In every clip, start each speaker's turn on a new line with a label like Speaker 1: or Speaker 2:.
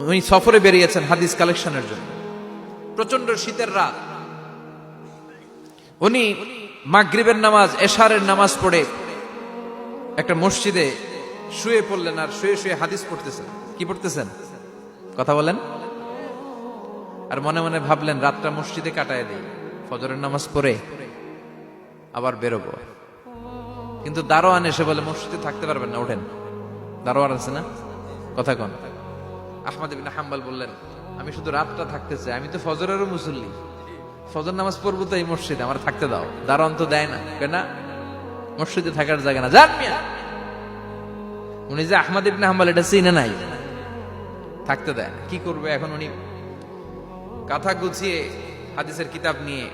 Speaker 1: উনি সফরে বেরিয়েছেন হাদিস কালেকশনের জন্য। প্রচন্ড শীতের রাত, উনি মাগরিবের নামাজ, এশারের নামাজ পড়ে একটা মসজিদে শুয়ে পড়লেন, আর শুয়ে শুয়ে হাদিস পড়তেছেন। কি পড়তেছেন? কথা বলেন। আর মনে মনে ভাবলেন রাতটা মসজিদে কাটায় দেই, ফজরের নামাজ পড়ে আবার বেরোবো। কিন্তু দারোয়ান এসে বলে মসজিদে থাকতে পারবেন না, ওঠেন। দারোয়ান আছে না, কথা কন। আহমদ ইবনে হাম্বল বললেন আমি শুধু রাতটা থাকতে চাই, আমি তো ফজরেরও মুসল্লি, ফজর নামাজ পড়বো তো এই মসজিদে, আমার থাকতে দাও। দারোয়ান তো দেয় না, কেনা মসজিদে থাকার জায়গা না, যান মিয়া। উনি যে আহমদ ইবনে হাম্বল এটা চিনে নাই, থাকতে দেয় না। কি করবে এখন? উনি কাঁথা গুছিয়ে হাদিসের কিতাব নিয়ে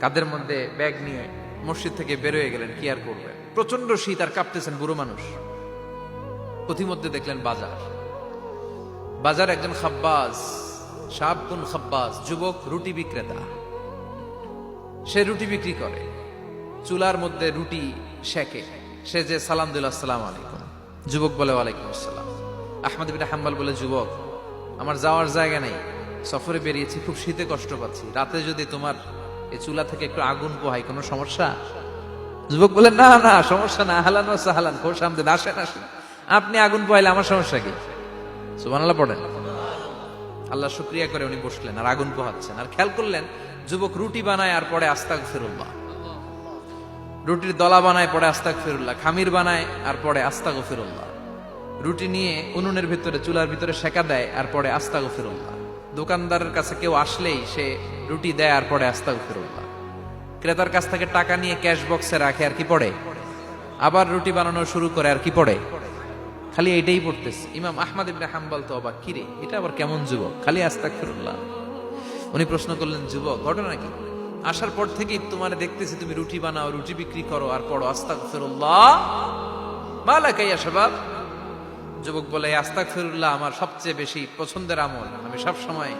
Speaker 1: কাঁধের মধ্যে ব্যাগ নিয়ে মসজিদ থেকে বেরোয় গেলেন। কি আর করবেন, প্রচন্ড শীত, আর কাঁপতেছেন, বুড়ো মানুষ। পথিমধ্যে দেখলেন বাজার, বাজার একজন খাব্বাজ, শাবুন খাব্বাজ, যুবক রুটি বিক্রেতা। সে রুটি বিক্রি করে, চুলার মধ্যে রুটি সেকে। সে যে সালাম দিল, আসসালামু আলাইকুম। যুবক বলে ওয়ালাইকুম আসসালাম। আহমদ ইবনে হাম্বল বলে যুবক আমার যাওয়ার জায়গা নেই, সফরে বেরিয়েছি, খুব শীতে কষ্ট পাচ্ছি, রাতে যদি তোমার এই চুলা থেকে একটু আগুন পোহাই কোনো সমস্যা? যুবক বলে না না সমস্যা না, আহলান ওয়া সাহলান, খোশ আমদেদ, আসেন আসেন, আপনি আগুন পোহাইলে আমার সমস্যা কি? সুবহানাল্লাহ পড়েন। আল্লাহ শুকরিয়া করে উনি বসলেন আর আগুন পোহাচ্ছেন। আর খেয়াল করলেন যুবক রুটি বানায় আর পরে আস্তাগফিরুল্লাহ, রুটির দলা বানায় পরে আস্তাগফিরুল্লাহ, খামির বানায় আর পরে আস্তাগফিরুল্লাহ, রুটি নিয়ে উনুনের ভিতরে চুলার ভিতরে সেকা দেয় আর পরে আস্তাগফিরুল্লাহ। দোকানদারের কাছে কেউ আসলেই সে রুটি দেয় আর পরে আস্তাগফিরুল্লাহ। ক্রেতার কাছ থেকে টাকা নিয়ে ক্যাশ বক্সে রাখে আর কি পড়ে, আবার রুটি বানানো শুরু করে আর কি পড়ে, খালি এটাই পড়তেছে। ইমাম আহমদ ইবনে হাম্বল তো অবাক, কিরে এটা আবার কেমন যুবক, খালি আস্তাগফিরুল্লাহ। উনি প্রশ্ন করলেন যুবক ঘটনা কি? আসার পর থেকেই তোমার দেখতেছি তুমি রুটি বানাও, রুটি বিক্রি করো আর পড়ো আস্তাগফিরুল্লাহ, মালাকা ইয়া শাবাব। যুবক বলে আস্তাগফিরুল্লাহ আমার সবচেয়ে বেশি পছন্দের আমল, আমি সব সময়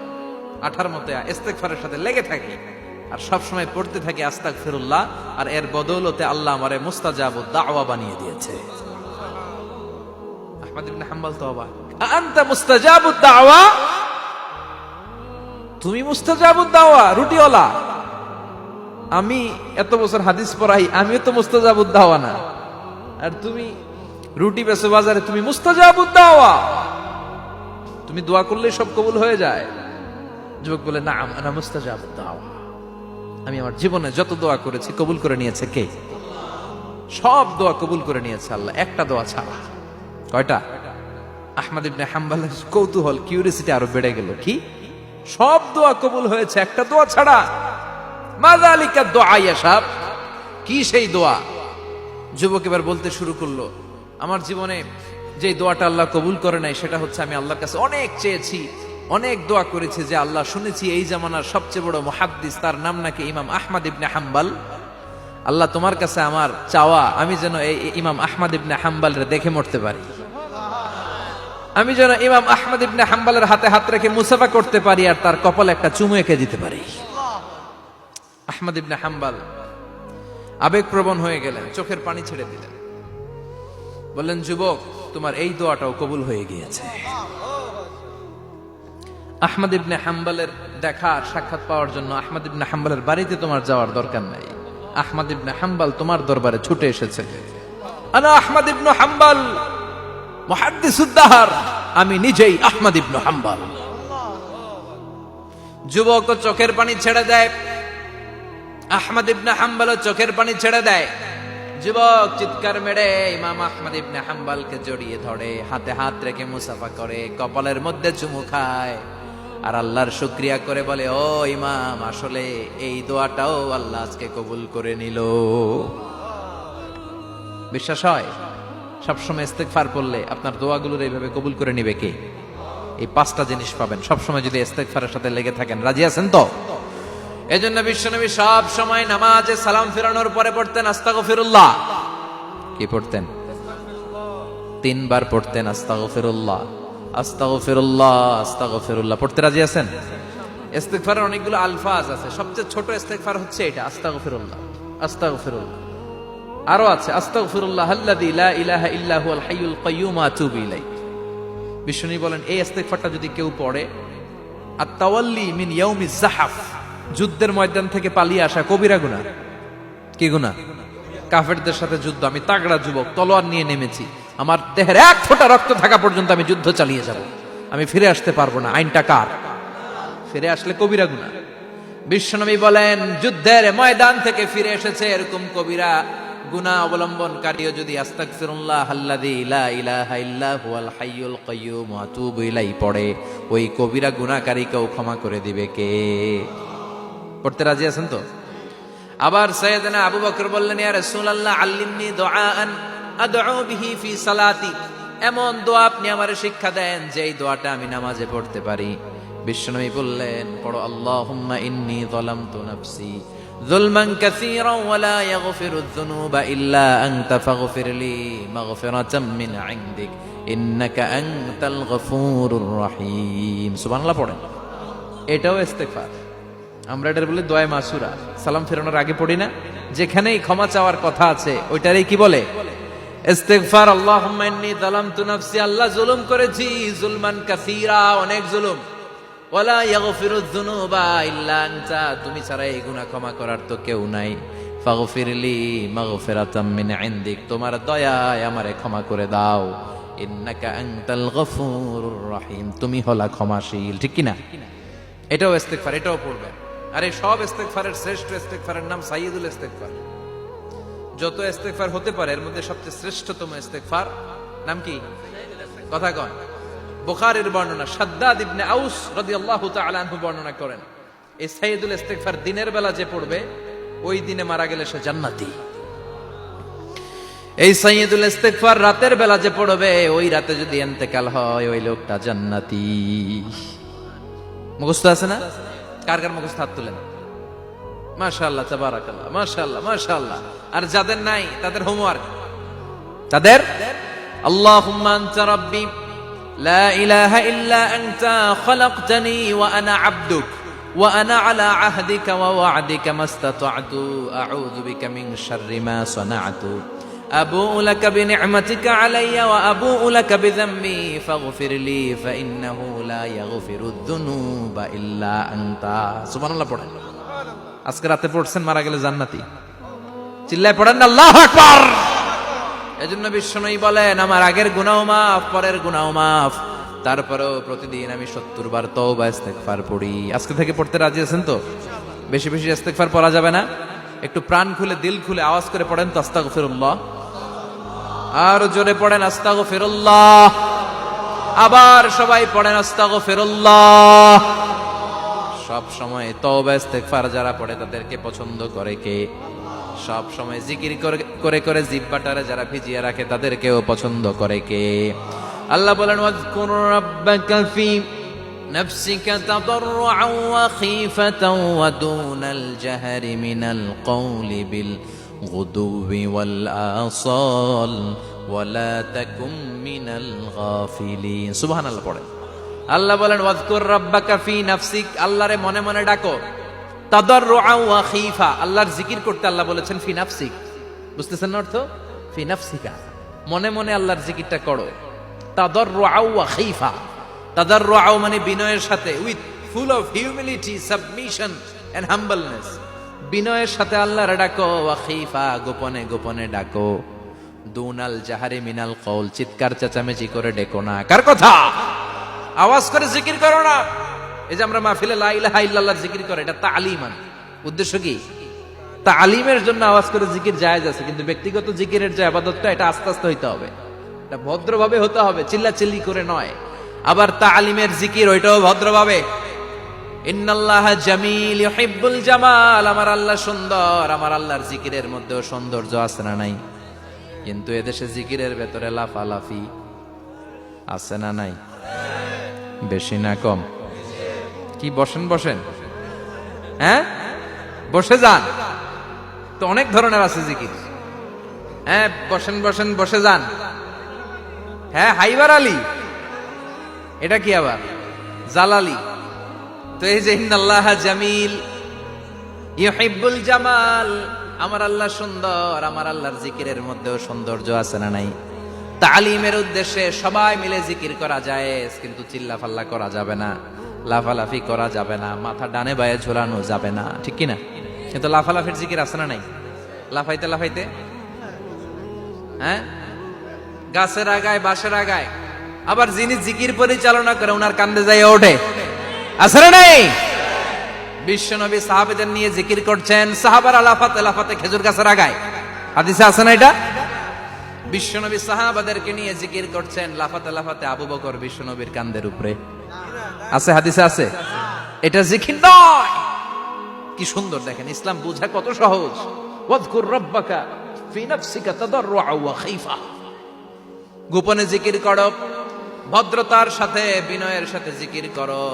Speaker 1: আঠার মতে ইস্তেগফারের সাথে লেগে থাকি আর সব সময় পড়তে থাকি আস্তাগফিরুল্লাহ, আর এর বদৌলতে আল্লাহ আমারে মুস্তাজাবুদ দাওয়া বানিয়ে দিয়েছে। আহমদ ইবনে হাম্বল তো অবাক, আনতা মুস্তাজাবুদ দাওয়া, তুমি মুস্তাজাবুদ দাওয়া, রুটিওয়ালা। আমি এত বছর হাদিস পড়াই, আমিও তো মুস্তাজাবুদ দাওয়া না, আর তুমি রুটি বেচো বাজারে, তুমি মুস্তাজাবুদ দাওয়া, তুমি দোয়া করলে সব কবুল হয়ে যায়। যুবক বলে না আনা মুস্তাজাবুদ দাওয়া, আমি আমার জীবনে যত দোয়া করেছি কবুল করে নিয়েছে কে? সব দোয়া কবুল করে নিয়েছে আল্লাহ, একটা দোয়া ছাড়া। কয়টা? আহমদ ইবনে হাম্বলের কৌতূহল, কিউরিসিটি আরো বেড়ে গেল। কি? সব দোয়া কবুল হয়েছে, একটা দোয়া ছাড়া। মাযালিকা দুআ ইয়া শাব, কি সেই দোয়া? যুবক এবার বলতে শুরু করলো আমার জীবনে যে দোয়াটা আল্লাহ কবুল করে নাই সেটা হচ্ছে আমি আল্লাহর কাছে অনেক চেয়েছি, অনেক দোয়া করেছি যে আল্লাহ, শুনেছি এই জামানার সবচেয়ে বড় মুহাদ্দিস, তার নাম নাকি ইমাম আহমদ ইবনে হাম্বল। আল্লাহ তোমার কাছে আমার চাওয়া আমি যেন এই ইমাম আহমদ ইবনে হাম্বলরে দেখে মরতে পারি, আমি যেন ইমাম আহমদ ইবনে হাম্বলের হাতে হাত রেখে মুসাফা করতে পারি আর তার কপালে একটা চুমু এঁকে দিতে পারি। আহমদ ইবনে হাম্বল আবেগপ্রবণ হয়ে গেলেন, চোখের পানি ছেড়ে দিলেন, বললেন যুবক তোমার এই দোয়াটাও কবুল হয়ে গিয়েছে। আহমদ ইবনে হাম্বলের দেখা সাক্ষাৎ পাওয়ার জন্য আহমদ ইবনে হাম্বলের বাড়িতে তোমার যাওয়ার দরকার নাই, আহমদ ইবনে হাম্বল তোমার দরবারে ছুটে এসেছে। আনা আহমদ ইবনে হাম্বল মুহাদ্দিসুদ দাহর, আমি নিজেই আহমদ ইবনে হাম্বল। যুবক চোখের পানি ছেড়ে দেয়, আহমদ ইবনে হাম্বল চোখের পানি ছেড়ে দেয়। যুবক চিৎকার মেরে ইমাম আহমদ ইবনে হাম্বলকে জড়িয়ে ধরে, হাতে হাত রেখে মুসাফা করে, কপালের মধ্যে চুমু খায় আর আল্লাহর শুকরিয়া করে বলে ও ইমাম, আসলে এই দোয়াটাও আল্লাহ আজকে কবুল করে নিল। বিশ্বাস হয় সবসময় ইস্তেগফার করলে আপনার দোয়াগুলোর এইভাবে কবুল করে নিবে কে? এই পাঁচটা জিনিস পাবেন সবসময় যদি ইস্তেগফারের সাথে লেগে থাকেন। রাজি আছেন তো? এজন্য বিশ্বনবী সব সময় নামাজে সালাম ফেরানোর পরে পড়তেন আস্তাগফিরুল্লাহ। কি পড়তেন? 3 বার পড়তেন আস্তাগফিরুল্লাহ, আস্তাগফিরুল্লাহ, আস্তাগফিরুল্লাহ। পড়তে রাজি আছেন? ইস্তেগফারের অনেকগুলো আলফাজ আছে, সবচেয়ে ছোট ইস্তেগফার হচ্ছে এটা, আস্তাগফিরুল্লাহ, আস্তাগফিরুল্লাহ। আরো আছে আস্তাগফিরুল্লাহ আল্লাযী লা ইলাহা ইল্লা হুয়াল হাইয়ুল কাইয়্যুম আতুবু ইলাইহি। বিষ্ণু বলেন এই ইস্তেগফারটা যদি কেউ পড়ে, আত-তাওয়াল্লি মিন ইয়াউমিজ যাহাফ, যুদ্ধের ময়দান থেকে পালিয়ে আসা কবিরা গুনাহ। কি গুনাহ? কাফেরদের সাথে যুদ্ধ, আমি তাগড়া যুবক, তলোয়ার নিয়ে নেমেছি, আমার দেহের এক ফোঁটা রক্ত থাকা পর্যন্ত আমি যুদ্ধ চালিয়ে যাব, আমি ফিরে আসতে পারবো না, আইনটা কার? ফিরে আসলে কবিরা গুনাহ। বিশ্বনবী বলেন যুদ্ধের ময়দান থেকে ফিরে এসেছে এরকম কবিরা গুনাহ অবলম্বনকারীও যদি আস্তাগফিরুল্লাহ আল্লাযী লা ইলাহা ইল্লা হুয়াল হাইয়ুল কাইয়্যুম ওয়া আতুবু ইলাইহি পড়ে, ওই কবিরা গুনাহকারীকেও ক্ষমা করে দিবে কে? পড়তে রাজি আছেন তো? আবার সাইয়েদনা আবু বকর বললেন, ইয়া রাসূলুল্লাহ আল্লিমনি দুআআন আদউ বিহি ফি সালাতি, এমন দোয়া আপনি আমারে শিক্ষা দেন যে এই দোয়াটা আমি নামাজে পড়তে পারি। বিশ্বনবী বললেন, পড়ো আল্লাহুম্মা ইন্নী যালামতু নাফসি যুলমান কাসীরান ওয়া লা ইয়াগফিরুয যুনুবা ইল্লা আনতা ফাগফিরলি মাগফিরাতাম মিন ইনদিক ইন্নাকা আনতাল গফুরুর রহিম। সুবহানাল্লাহ পড়েন। এটাও ইস্তেগফার। আমরা এটার বলে দোয়া মাসুরা, সালাম ফেরানোর আগে পড়ি না? যেখানেই ক্ষমা চাওয়ার কথা আছে ওইটারই কি বলে? ইস্তেগফার। আল্লাহুম্মা ইন্নী যালামতু নাফসি, আল্লাহ জুলুম করেছি, যুলমান কাসীরা, অনেক জুলুম, ওয়ালা ইয়াগফিরুয যুনুবা ইল্লা আনতা, তুমি ছাড়া এই গুনাহ ক্ষমা করার তো কেউ নাই, ফাগফিরলি মাগফিরাতাম মিন ইনদিক, তোমার দয়ায় আমারে ক্ষমা করে দাও, ইন্নাকা আনতাল গফুরুর রহিম, তুমি হলা ক্ষমাশীল। ঠিক কি না? এটাও ইস্তেগফার, এটাও পড়বে। আরে সব ইস্তেগফারের শ্রেষ্ঠ ইস্তেগফারের নাম সাইয়্যিদুল ইস্তেগফার। যত ইস্তেগফার হতে পারে এর মধ্যে সবচেয়ে শ্রেষ্ঠতম ইস্তেগফার নাম কি? কথা কন। বুখারীর বর্ণনা, শাদ্দাদ ইবনে আউস রাদিয়াল্লাহু তাআলা আনহু বর্ণনা করেন, এই সাইয়্যিদুল ইস্তেগফার দিনের বেলা যে পড়বে ওই দিনে মারা গেলে সে জান্নাতি। এই সাইয়্যিদুল ইস্তেগফার রাতের বেলা যে পড়বে ওই রাতে যদি ইন্তেকাল হয় ওই লোকটা জান্নাতি। মুখস্থ আছে না? কার কার মুখস্থ হাত তুলেন। মাশাআল্লাহ, তাবারাকাল্লাহ, মাশাআল্লাহ, মাশাআল্লাহ। আর যাদের নাই তাদের হোমওয়ার্ক, তাদের আল্লাহুম্মা আনতা রাব্বি লা ইলাহা ইল্লা আনতা খালাকতানি ওয়া আনা আবদুক ওয়া আনা আলা আহদিকা ওয়া ওয়া'দিকা মাস্তাতা'তু আউযু বিকা মিন শাররি মা সানা'তু আবুউ লাকা বিনি'মাতিকা আলাইয়া ওয়া আবুউ লাকা বিযামবি ফাগফিরলি ফাইন্নাহু লা ইয়াগফিরুয যুনুবা ইল্লা আনতা। সুবহানাল্লাহ পড়েন। আজকে রাতে পড়ছেন, মারা গেলে জান্নাতি। চিল্লায় পড়েন না আল্লাহু আকবার। এজন্য বিশ্বনবী বলেন আমার আগের গুনাহ মাফ, পরের গুনাহ মাফ, তারপরেও প্রতিদিন আমি 70 বার তওবা ইস্তেগফার পড়ি। আজকে থেকে পড়তে রাজি আছেন তো? বেশি বেশি ইস্তেগফার পড়া যাবে না? একটু প্রাণ খুলে দিল খুলে আওয়াজ করে পড়েন তো আস্তাগফিরুল্লাহ। আর জোরে পড়েন আস্তাগফিরুল্লাহ। আবার সবাই পড়েন আস্তাগফিরুল্লাহ। সব সময় তওবা ইস্তেগফার যারা পড়ে তাদেরকে পছন্দ করে কে? সব সময় জিকির করে করে জিহ্বাটারে যারা ভিজিয়ে রাখে তাদেরকেও পছন্দ করে কে? আল্লাহ বলেন ওয়াজকুর রাব্বাকা ফি নাফসিকা তাদাররুআন ওয়া খীফাতান ওয়া দুনাল জাহরি মিনাল কওলি বিল গুদুবি ওয়াল আসাল ওয়া লা তাকুম মিনাল গাফিলিন। সুবহানাল্লাহ পড়ে। আল্লাহ বলেন ওয়াজকুর রাব্বাকা ফি নাফসিক, আল্লাহরে মনে মনে ডাকো, তাদাররুআন ওয়া খীফা, আল্লাহর জিকির করতে আল্লাহ বলেছেন ফি নাফসিক। বুঝতেছেন না অর্থ? ফি নাফসিকা, মনে মনে আল্লাহর জিকিরটা করো। তাদাররুআন ওয়া খীফা, তাদাররুআন মানে বিনয়ের সাথে, with full of humility, submission and humbleness, বিনয়ের সাথে আল্লাহরে ডাকো। ওয়া খীফা, গোপনে গোপনে ডাকো। দুনাল জাহারি মিনাল কওল, চিৎকার চেঁচামেচি করে ডেকো না। কার কথা? আওয়াজ করে জিকির করো না। এই যে আমরা মাহফিলে লা ইলাহা ইল্লাল্লাহর জিকির করে, এটা তালিমান। উদ্দেশ্য কি? তালিমের জন্য আওয়াজ করে জিকির জায়েজ আছে, কিন্তু ব্যক্তিগত জিকিরের যে ইবাদতটা এটা আস্তে আস্তে হইতে হবে, এটা ভদ্রভাবে হতে হবে, চিল্লাচিল্লি করে নয়। আবার তালিমের জিকির ওইটাও ভদ্রভাবে। ইন্নাল্লাহা জামিল ইউহিব্বুল জামাল, আমার আল্লাহ সুন্দর, আমার আল্লাহর জিকিরের মধ্যেও সৌন্দর্য আছে না নাই? কিন্তু এদেশে জিকিরের ভেতরে লাফালাফি আছে না নাই? বেশি না কম? কি বসেন বসেন, হ্যাঁ বসে যান তো, অনেক ধরনের আছে জিকির। হ্যাঁ বসেন বসেন, বসে যান। হ্যাঁ হাইবার আলী, এটা কি আবার জালালি? তো এই যে ইন্নাল্লাহা জামিল ইউহিব্বুল জামাল, আমার আল্লাহ সুন্দর, আমার আল্লাহর জিকিরের মধ্যেও সৌন্দর্য আছে না নাই? তালিমের উদ্দেশ্যে সবাই মিলে জিকির করা যায়, কিন্তু চিল্লাফাল্লা করা যাবে না, লাফালাফি করা যাবে না, মাথা ডানে বায়ে ঝোলানো যাবে না, ঠিক কিনা? কিন্তু লাফালাফির জিকির আছে না নাই? লাফাইতে লাফাইতে, হ্যাঁ, গাছের আগায় বাঁশের আগায়, আবার যিনি জিকির পরিচালনা করে ওনার কান্দে যাই ওঠে, আছে না নাই? বিশ্বনবী সাহাবাদের নিয়ে জিকির করছেন, সাহাবারা লাফাতে লাফাতে খেজুর গাছের আগায়, হাদিসে আছে না এটা? বিশ্বনবী সাহাবাদেরকে নিয়ে জিকির করছেন, লাফাতে লাফাতে আবু বকর বিশ্বনবীর কান্দের উপরে, আছে হাদিসে আছে। এটা জিকির নয়। কি সুন্দর দেখেন, ইসলাম বুঝা কত সহজ। ওয়াযকুর রাব্বাকা ফি নাফসিকা তাদাররুআ ওয়া খাইফা, গোপনে জিকির করো, ভদ্রতার সাথে বিনয়ের সাথে জিকির করো।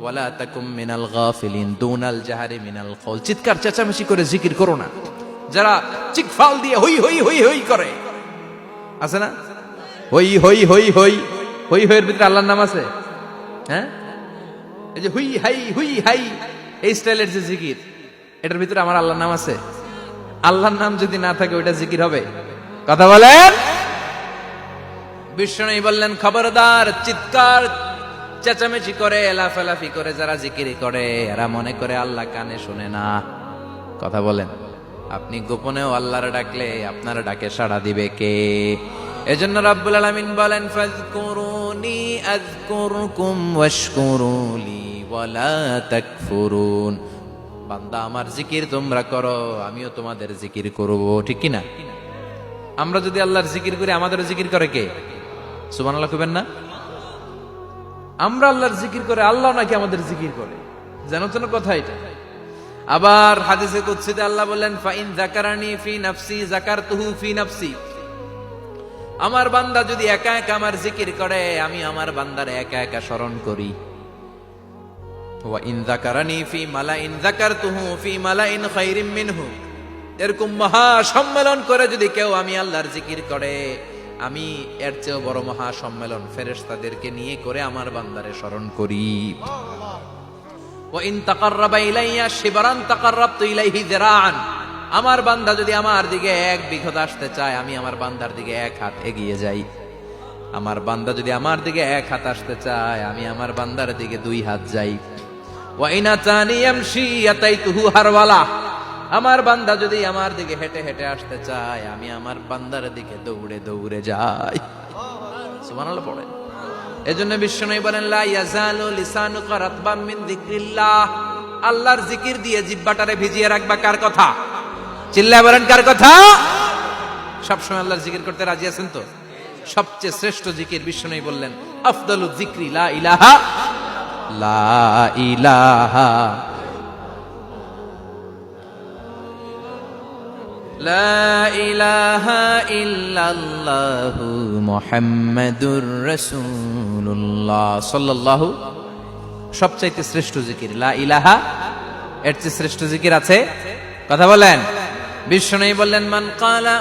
Speaker 1: ওয়ালা তাকুম মিনাল গাফিলিন দুনাল জাহারি মিনাল কওল, চিৎকার চেঁচামেচি করে জিকির করো না। যারা চিকফাল দিয়ে হই হই হই হই করে, আছে না? হই হই হই হই হই হইয়ের ভিতরে আল্লাহর নাম আছে, হ্যাঁ? এই যে হুই হাই হুই হাই এই স্টাইলের যে জিকির, এটার ভিতরে আমার আল্লাহর নাম আছে? আল্লাহর নাম যদি না থাকে ওইটা জিকির হবে? কথা বলেন। বিষ্ণু বললেন, খবরদার, চিৎকার চেঁচামেচি করে লাফালাফি করে যারা জিকির করে এরা মনে করে আল্লাহ কানে শুনে না। কথা বলেন। আপনি গোপনেও আল্লাহর ডাকলে আপনার ডাকে সাড়া দিবে কে? এজন্য রাব্বুল আলামিন বলেন, ফাযকুরুনি আযকুরকুম ওয়াশকুরুলি ওয়ালা তাকফুরুন। বান্দা আমার জিকির তোমরা করো, আমিও তোমাদের জিকির করব, ঠিক কি না? আমরা যদি আল্লাহর জিকির করি আমাদেরও জিকির করে কে? সুবহানাল্লাহ কইবেন না? আমরা আল্লাহর জিকির করে, আল্লাহ নাকি আমাদের জিকির করে, জানো তো না কথা এটা? আবার হাদিসে কুদসিতে আল্লাহ বললেন, ফাইন যাকারানি ফি নাফসি যাকারতুহু ফি নাফসি। আমার বান্দা যদি একা একা আমার জিকির করে, আমি আমার বান্দার একা একা স্মরণ করি। ওয়া ইন যাকারানি ফি মালাইন যাকারতুহু ফি মালাইন খায়রিম মিনহু। এরকম মহা সম্মেলন করে যদি কেউ আমি আল্লাহর জিকির করে, আমি এর চেয়েও বড় মহা সম্মেলন ফেরেশতাদেরকে নিয়ে করে আমার বান্দারে স্মরণ করি। ওয়া ইন তাকাররাবা ইলাইয়া শিবরান তাকাররাবতু ইলাইহি যিরাআন। আমার বান্দা যদি আমার দিকে এক বিঘত আসতে চায়, আমি আমার বান্দার দিকে এক হাত এগিয়ে যাই। আমার বান্দা যদি আমার দিকে এক হাত আসতে চায়, আমি আমার বান্দার দিকে দুই হাত যাই। ওয়া ইন আতানি ইয়ামশি আতাইতুহু হারওয়ালা। আমার বান্দা যদি আমার দিকে হেঁটে হেঁটে আসতে চায়, আমি আমার বান্দার দিকে দৌড়ে দৌড়ে যাই। সুবহানাল্লাহ পড়েন। এজন্য বিশ্বনবী বলেন, লা ইয়াজালু লিসানুকা রাতবাম মিন যিকরিল্লাহ। আল্লাহর জিকির দিয়ে জিহ্বাটারে ভিজিয়ে রাখবা। কার কথা? চিল্লায় বলেন, কার কথা? সবসময় আল্লাহর জিকির করতে রাজি আছেন তো? সবচেয়ে শ্রেষ্ঠ জিকির বিশ্বনবী বললেন, আফদালু যিকরি লা ইলাহা লা ইলাহা লা ইলাহা ইল্লাল্লাহু মুহাম্মাদুর রাসূলুল্লাহ সাল্লাল্লাহু। সবচাইতে শ্রেষ্ঠ জিকির লা ইলাহা, এর চেয়ে শ্রেষ্ঠ জিকির আছে? কথা বলেন। বিশ্বনবী বললেন, মান ক্বালা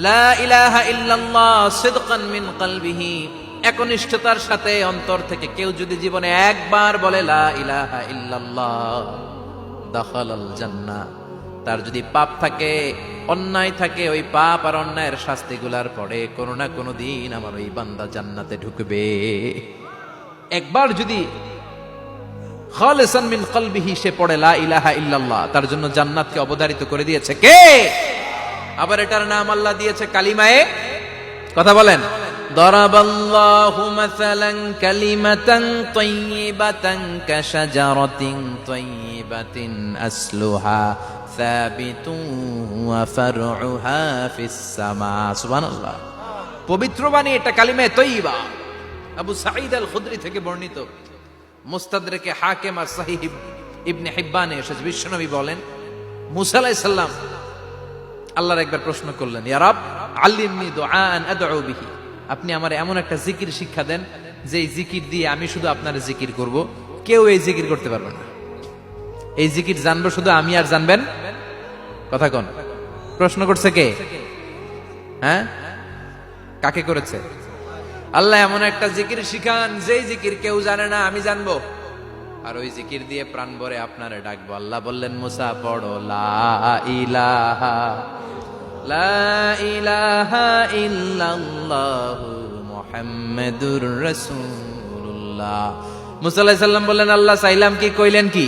Speaker 1: লা ইলাহা ইল্লাল্লাহ সিদকান মিন কলবিহি, একনিষ্ঠতার সাথে অন্তর থেকে কেউ যদি জীবনে একবার বলে লা ইলাহা ইল্লাল্লাহ, দাখালাল জান্নাহ। তার যদি পাপ থাকে, অন্যায় থাকে, ওই পাপ আর অন্যায়ের শাস্তিগুলার পরে কোনো না কোনো দিন আমার ওই বান্দা জান্নাতে ঢুকবে। একবার যদি খালিসান মিন কলবিহি সে পড়ে লা ইলাহা ইল্লাল্লাহ, তার জন্য জান্নাতকে অবধারিত করে দিয়েছে কে? আবার এটার নাম আল্লাহ দিয়েছে কালিমায়ে। কথা বলেন। দরাবাল্লাহু মাসালান কালিমাতান তাইয়িবাতান কাশাজারাতিন তাইয়িবাতিন আসলুহা সাবিতুন ওয়া ফারউহা ফিস সামা। সুবহানাল্লাহ। পবিত্র বাণী এটা কালিমায়ে তাইয়িবা। আবু সাঈদ আল খুদরি থেকে বর্ণিত, মুস্তাদরেকে হাকিম আর সহিহ ইবনে হিব্বানে এসেছে। বিশ্বনবী বলেন, মুসা আলাইহিস সালাম আল্লাহর একবার প্রশ্ন করলেন, ইয়া রাব আল্লিমনি দুআআন আদউ বিহি। আপনি আমার এমন একটা জিকির শিক্ষা দেন যে এই জিকির দিয়ে আমি শুধু আপনার জিকির করব, কেউ এই জিকির করতে পারবে না। এই জিকির জানবো শুধু আমি, আর জানবেন। কথা কোন? প্রশ্ন করছে কে? হ্যাঁ, কাকে করেছে? আল্লাহ এমন একটা জিকির শিখান যেই জিকির কেউ জানে না, আমি জানবো, আর ওই জিকির দিয়ে প্রাণ ভরে আপনারে ডাকবো। আল্লাহ বললেন, মুসা পড়ো লা ইলাহা লা ইলাহা ইল্লাল্লাহু মুহাম্মাদুর রাসূলুল্লাহ। মুসা আলাইহিস সালাম বললেন, আল্লাহ চাইলাম কি, কইলেন কি?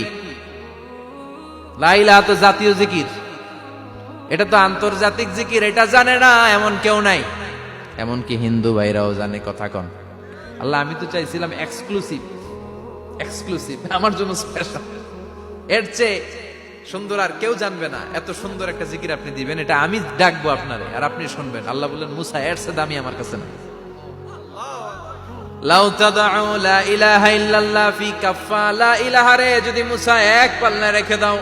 Speaker 1: লা ইলাহা তো জাতীয় জিকির, এটা তো আন্তর্জাতিক জিকির, এটা জানে না এমন কেউ নাই। এমনকি হিন্দু ভাইরাও জানে। কথা কন। আল্লাহ আমি তো চাইছিলাম এক্সক্লুসিভ, আমার জন্য স্পেশাল, এর চেয়ে সুন্দর আর কেউ জানবে না, এত সুন্দর একটা জিকির আপনি দিবেন, এটা আমি ডাকবো আপনারে আর আপনি শুনবেন। আল্লাহ বললেন, মুসা এর চেয়ে দামি আমার কাছে না। লাউ তাদউ লা ইলাহা ইল্লাল্লাহ ফি কাফা, লা ইলাহা রে যদি মুসা এক পাল্লায় রেখে দাও,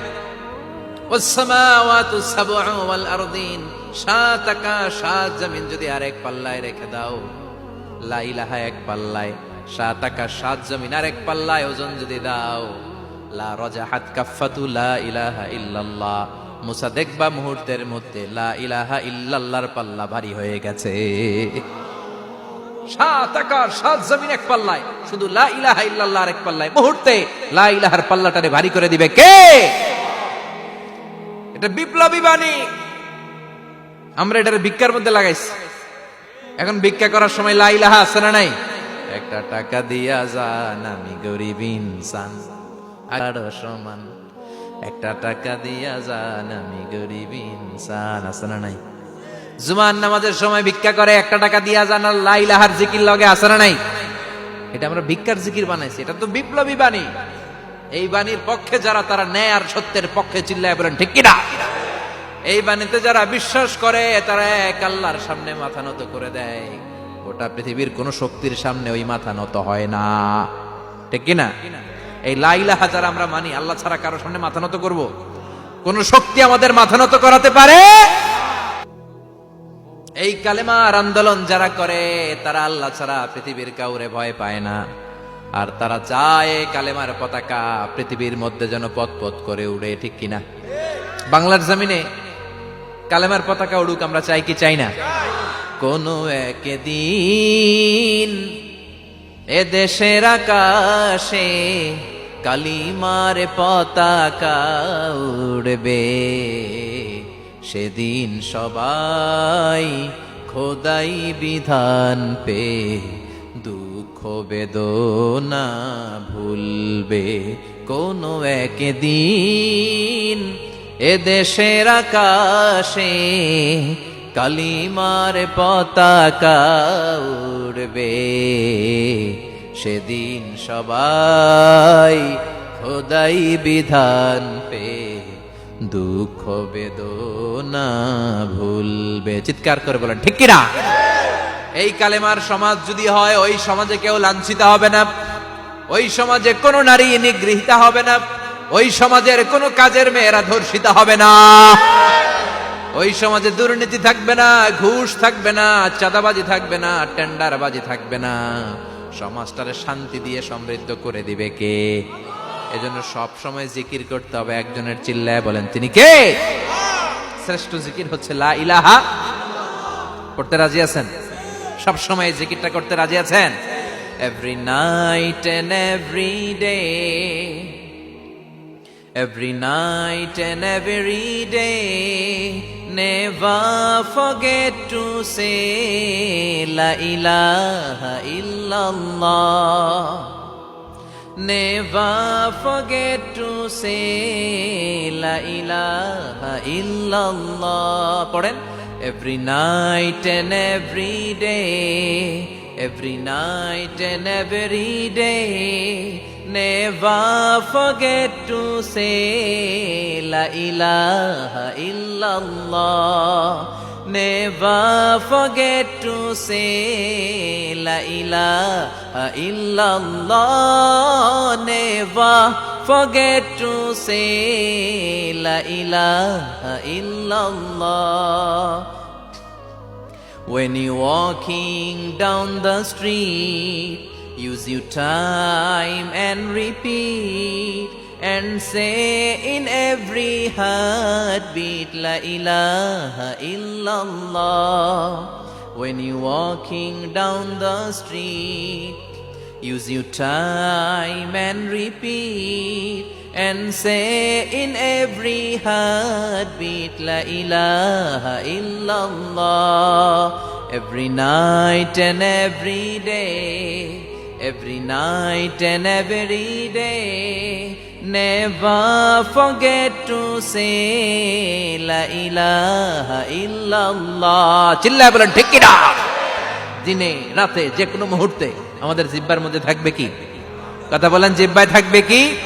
Speaker 1: ওয়াস সামাওয়াতু সাবউ ওয়াল আরদিন, সাত আকাশ সাত জমিন যদি আরেক পাল্লায় রেখে দাও, লা ইলাহা এক পাল্লায়, সাত আকাশ সাত জমিন আরেক পাল্লায় ওজন যদি দাও, লা রাজাহাত কাফাতু লা ইলাহা ইল্লাল্লাহ, মুসা দেখবা মুহূর্তের মধ্যে লা ইলাহা ইল্লাল্লাহর পাল্লা ভারী হয়ে গেছে। সাত আকাশ সাত জমিন এক পাল্লায়, শুধু লা ইলাহা ইল্লাল্লাহ এক পাল্লায়, মুহূর্তে লা ইলাহার পাল্লাটারে ভারী করে দিবে কে? এটা বিপ্লবী বাণী। আমরা এটার ভিক্ষার মধ্যে লাগাইছি। এখন ভিক্ষা করার সময় লা ইলাহা আছে না নাই? একটা টাকা দিয়া যান, আমি গরিব ইনসান আর সমান, একটা টাকা দিয়া যান, আমি গরিব ইনসান, আছে না নাই? জুমার নামাজের সময় ভিক্ষা করে, একটা টাকা দিয়া যান, আর লা ইলাহার জিকির লগে, আছে না নাই? এটা আমরা ভিক্ষার জিকির বানাইছি। এটা তো বিপ্লবী বাণী। এই বাণীর পক্ষে যারা, তারা ন্যায় আর সত্যের পক্ষে চিল্লায় বলেন ঠিক কিনা? এই বাণীতে যারা বিশ্বাস করে, তারা এক আল্লাহর সামনে মাথা নত করে দেয়। গোটা পৃথিবীর কোন শক্তির সামনে ওই মাথা নত হয় না, ঠিক কিনা? এই লা ইলাহা যারা আমরা মানি, আল্লাহ ছাড়া কারো সামনে মাথা নত করব? কোন শক্তি আমাদের মাথা নত করাতে পারে? এই কালেমার আন্দোলন যারা করে, তারা আল্লাহ ছাড়া পৃথিবীর কাউরে ভয় পায় না। আর তারা চায় কালেমার পতাকা পৃথিবীর মধ্যে যেন পথ পথ করে উড়ে, ঠিক কিনা? বাংলার জমিনে কালেমার পতাকা উড়ুক, আমরা চাই কি চাই না? কোন একদিন এ দেশের আকাশে কালিমার পতাকা উড়বে, সেদিন সবাই খোদাই বিধান পে দুঃখ বেদনা ভুলবে। কোন একদিন এ দেশের আকাশে কালিমার পতাকা উড়বে, সেদিন সবাই খোদাই বিধান পে দুঃখ বেদনা ভুলবে। চিৎকার করে বলেন ঠিক কিনা? এই কালেমার সমাজ যদি হয়, ওই সমাজে কেউ লাঞ্ছিত হবে না, ওই সমাজে কোনো নারী নিগৃহীতা হবে না, ওই সমাজের কোনো কাজের মেয়েরা ধর্ষিত হবে না, ওই সমাজে দুর্নীতি থাকবে না, ঘুষ থাকবে না, চাঁদাবাজি থাকবে না, টেন্ডারবাজি থাকবে না। সমাজটারে শান্তি দিয়ে সমৃদ্ধ করে দিবে কে? এজন্য সব সময় জিকির করতে হবে একজনের, চিল্লায় বলেন তিনি কে? শ্রেষ্ঠ জিকির হচ্ছে লা ইলাহা। করতে রাজি আছেন? সব সময় জিকিরটা করতে রাজি আছেন? Every night and every day, every night and every day, never forget to say la ilaha illallah, never forget to say la ilaha illallah. পড়েন, every night and every day, every night and every day, never forget to say la ilaha illallah, never forget to say la ilaha illallah, never forget to say la ilaha illallah. When you're walking down the street, use your time and repeat, and say in every heartbeat la ilaha illallah. When you're walking down the street, Use your time and repeat and say in every heartbeat La ilaha illallah. Every night and every day, every night and every day, never forget to say La ilaha illallah. চিল্লায় বলেন ঠিক কিনা? দিনে রাতে যে কোনো মুহূর্তে আমাদের জিহ্বার মধ্যে থাকবে কি? কথা বলেন, জিহ্বায় থাকবে কি?